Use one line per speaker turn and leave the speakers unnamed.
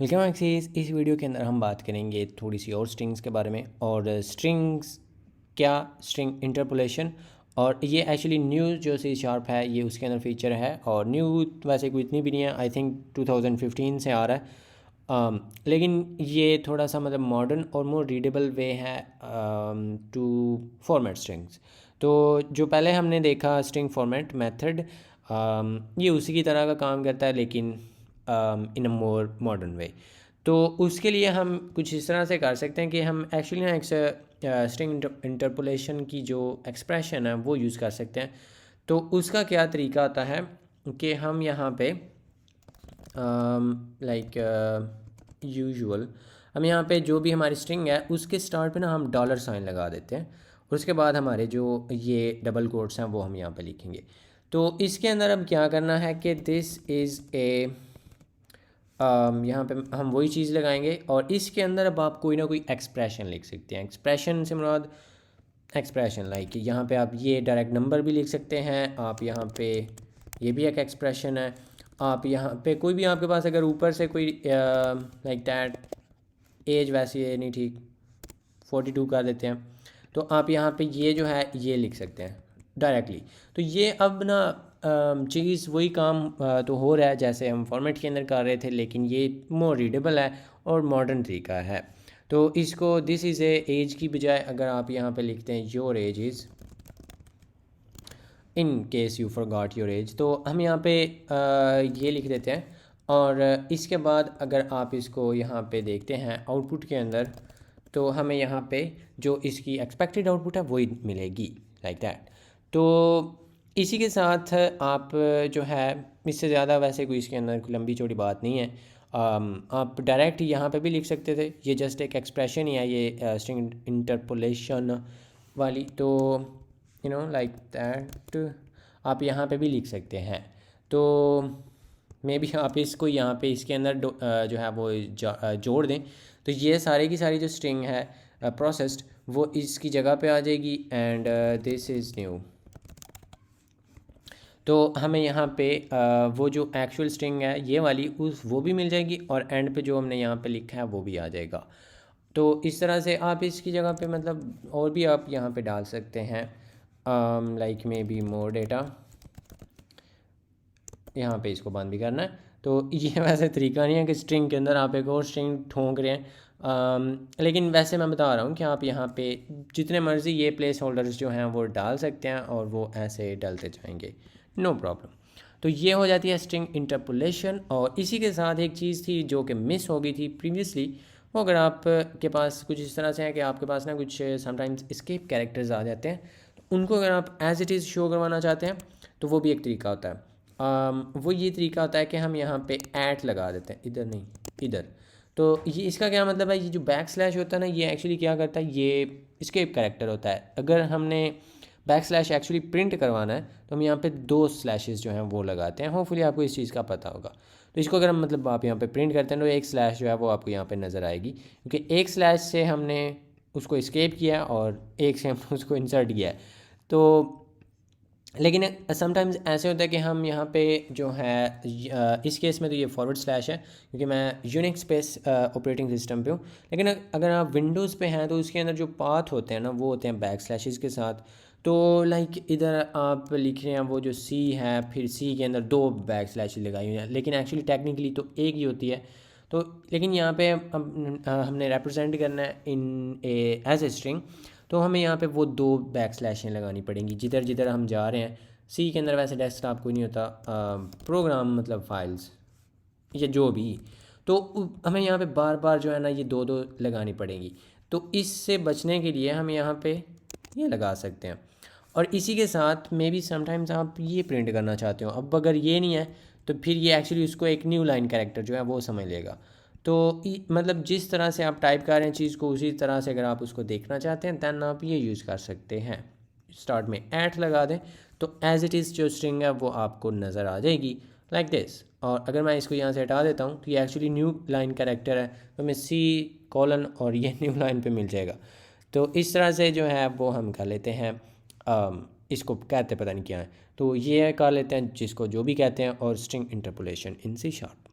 Welcome axes. इस video के अंदर हम बात करेंगे थोड़ी सी और स्ट्रिंग्स के बारे में, और स्ट्रिंग्स क्या, स्ट्रिंग इंटरपोलेशन। और ये एक्चुअली न्यू जो सी शार्प है ये उसके अंदर फीचर है, और न्यू वैसे कोई इतनी भी नहीं है, आई थिंक 2015 से आ रहा है। लेकिन ये थोड़ा सा मतलब मॉडर्न और मोर रीडेबल वे है टू फॉर्मेट स्ट्रिंग्स। तो जो पहले हमने देखा स्ट्रिंग फॉर्मेट मेथड, ये उसी की तरह का काम करता है, लेकिन इन अ मोर मॉडर्न वे। तो उसके लिए हम कुछ इस तरह से कर सकते हैं कि हम एक्चुअली ना एक स्ट्रिंग इंटरपोलेशन की जो एक्सप्रेशन है वो यूज़ कर सकते हैं। तो उसका क्या तरीका आता है कि हम यहाँ पे लाइक यूजुअल हम यहाँ पे जो भी हमारी स्ट्रिंग है उसके स्टार्ट पे ना हम डॉलर साइन लगा देते हैं, और उसके बाद हमारे जो ये डबल कोट्स हैं वो हम यहाँ पे लिखेंगे। तो इसके अंदर अब क्या करना है कि दिस इज़ ए, यहाँ पे हम वही चीज़ लगाएंगे, और इसके अंदर अब आप कोई ना कोई एक्सप्रेशन लिख सकते हैं। एक्सप्रेशन से मुराद एक्सप्रेशन लाइक यहाँ पे आप ये डायरेक्ट नंबर भी लिख सकते हैं, आप यहाँ पे ये भी एक एक्सप्रेशन है। आप यहाँ पे कोई भी आपके पास अगर ऊपर से कोई लाइक दैट एज वैसी है नहीं, ठीक 42 कर देते हैं, तो आप यहाँ पे ये जो है ये लिख सकते हैं डायरेक्टली। तो ये अब ना चीज़ वही काम तो हो रहा है जैसे हम फॉर्मेट के अंदर कर रहे थे, लेकिन ये मोर रीडेबल है और मॉडर्न तरीका है। तो इसको दिस इज़ ए एज की बजाय अगर आप यहाँ पे लिखते हैं your age is, in case you forgot your age, तो हम यहाँ पे ये लिख देते हैं। और इसके बाद अगर आप इसको यहाँ पे देखते हैं आउटपुट के अंदर, तो हमें यहाँ पे जो इसकी एक्सपेक्टेड आउटपुट है वही मिलेगी, लाइक दैट। तो इसी के साथ आप जो है इससे ज़्यादा वैसे कोई इसके अंदर कोई लंबी चौड़ी बात नहीं है। आप डायरेक्ट यहाँ पे भी लिख सकते थे, ये जस्ट एक एक्सप्रेशन ही है ये स्ट्रिंग इंटरपोलेशन वाली। तो यू नो लाइक दैट आप यहाँ पे भी लिख सकते हैं। तो मे बी आप इसको यहाँ पे इसके अंदर जो है वो जोड़ दें, तो ये सारी की सारी जो स्ट्रिंग है प्रोसेस्ड वो इसकी जगह पे आ जाएगी, एंड दिस इज़ न्यू। तो हमें यहाँ पे वो जो एक्चुअल स्ट्रिंग है ये वाली उस वो भी मिल जाएगी, और एंड पे जो हमने यहाँ पे लिखा है वो भी आ जाएगा। तो इस तरह से आप इसकी जगह पे मतलब और भी आप यहाँ पे डाल सकते हैं, like may be more data, यहाँ पे इसको बंद भी करना है। तो ये वैसे तरीका नहीं है कि स्ट्रिंग के अंदर आप एक और स्ट्रिंग ठोंक रहे हैं, लेकिन वैसे मैं बता रहा हूँ कि आप यहाँ पे जितने मर्ज़ी ये प्लेस होल्डर्स जो हैं वो डाल सकते हैं, और वो ऐसे डलते जाएंगे, नो प्रॉब्लम। तो ये हो जाती है स्ट्रिंग इंटरपोलेशन। और इसी के साथ एक चीज़ थी जो कि मिस हो गई थी प्रीवियसली, वो अगर आप के पास कुछ इस तरह से है कि आपके पास ना कुछ समटाइम्स एस्केप कैरेक्टर्स आ जाते हैं, तो उनको अगर आप एज इट इज़ शो करवाना चाहते हैं तो वो भी एक तरीका होता है। वो ये तरीका होता है कि हम यहाँ पे ऐट लगा देते हैं, इधर नहीं इधर। तो ये इसका क्या मतलब है, ये जो बैक स्लैश होता है ना ये एक्चुअली क्या करता है, ये एस्केप कैरेक्टर होता है। अगर हमने बैक स्लैश एक्चुअली प्रिंट करवाना है तो हम यहाँ पे दो स्लैशेस जो हैं वो लगाते हैं। होपफुली आपको इस चीज़ का पता होगा। तो इसको अगर हम मतलब आप यहाँ पे प्रिंट करते हैं तो एक स्लैश जो है वो आपको यहाँ पे नज़र आएगी, क्योंकि एक स्लैश से हमने उसको एस्केप किया और एक से हमने उसको इंसर्ट किया है। तो लेकिन समटाइम्स ऐसे होता है कि हम यहाँ पे जो है इस केस में तो ये फॉरवर्ड स्लैश है क्योंकि मैं यूनिक्स बेस ऑपरेटिंग सिस्टम पे हूँ। लेकिन अगर आप विंडोज़ पे हैं तो उसके अंदर जो पाथ होते हैं ना वो होते हैं बैक स्लैशेस के साथ। तो लाइक इधर आप लिख रहे हैं वो जो सी है, फिर सी के अंदर दो बैक स्लैश लगाई हुई हैं, लेकिन एक्चुअली टेक्निकली तो एक ही होती है। तो लेकिन यहाँ पे हमने रिप्रेजेंट करना है इन ए एज ए स्ट्रिंग, तो हमें यहाँ पे वो दो बैक स्लैशें लगानी पड़ेंगी जिधर जिधर हम जा रहे हैं। सी के अंदर वैसे डेस्कटॉप कोई नहीं होता, प्रोग्राम मतलब फाइल्स या जो भी। तो हमें यहाँ पे बार बार जो है ना ये दो दो लगानी पड़ेगी। तो इससे बचने के लिए हम यहाँ पे ये लगा सकते हैं। और इसी के साथ मे बी समटाइम्स आप ये प्रिंट करना चाहते हो, अब अगर ये नहीं है तो फिर ये एक्चुअली उसको एक न्यू लाइन कैरेक्टर जो है वो समझ लेगा। तो मतलब जिस तरह से आप टाइप कर रहे हैं चीज़ को उसी तरह से अगर आप उसको देखना चाहते हैं दैन आप ये यूज़ कर सकते हैं। स्टार्ट में ऐट लगा दें तो एज इट इज़ जो स्ट्रिंग है वो आपको नज़र आ जाएगी लाइक दिस। और अगर मैं इसको यहाँ से हटा देता हूँ तो ये एक्चुअली न्यू लाइन कैरेक्टर है, तो मैं सी कॉलन और ये न्यू लाइन पे मिल जाएगा। तो इस तरह से जो है वो हम कर लेते हैं, इसको कहते पता नहीं क्या है, तो ये कर लेते हैं जिसको जो भी कहते हैं, और स्ट्रिंग इंटरपोलेशन इन सी शार्प।